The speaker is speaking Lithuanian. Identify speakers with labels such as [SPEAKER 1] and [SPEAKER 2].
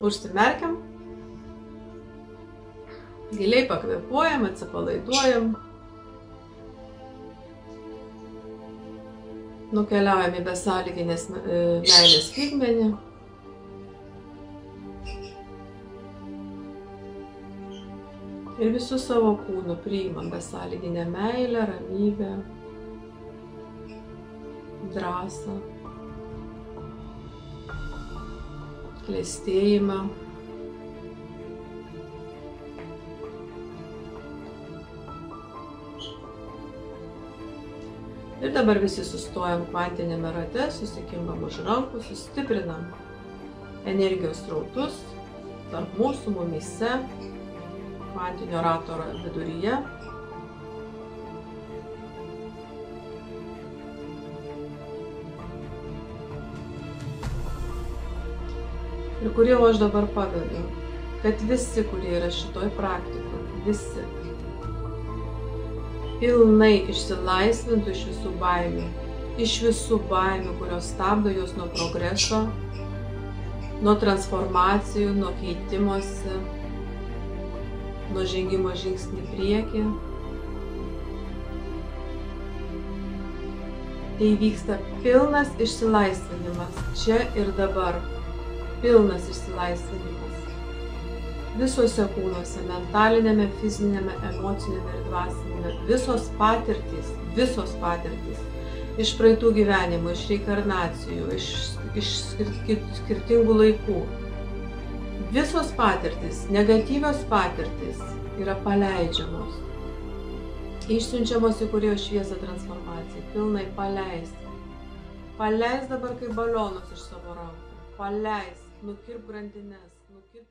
[SPEAKER 1] Užsimerkiam, giliai pakvėpuojam, atsipalaiduojam, nukeliaujam į besąlyginės meilės lygmenį. Ir visų savo kūnų priimam besąlyginę meilę, ramybę, drąsą, klestėjimą. Ir dabar visi sustojam kvantinėme rate, susikimbam už rankų, sustiprinam energijos srautus tarp mūsų, mumyse, kvantinio rato viduryje. Ir kur jau aš dabar pavedu, kad visi, kurie yra šitoj praktikoje, visi pilnai išsilaisvintų iš visų baimių, kurios stabdo juos nuo progreso, nuo transformacijų, nuo keitimosi, nuo žengimo žingsnį į priekį. Tai vyksta pilnas išsilaisvinimas, čia ir dabar. Pilnas išsilaisvinimas. Visuose kūnuose, mentalinėme, fizinėme, emocinėme ir dvasinėme. Visos patirtys iš praeitų gyvenimų, iš reinkarnacijų, iš skirtingų laikų. Visos patirtys, negatyvios patirtys yra paleidžiamos, išsiunčiamos į kūrėjo šviesą transformacijai, pilnai paleisti. Paleis dabar kaip balionus iš savo rankų, paleis, nukirp grandines, nukirp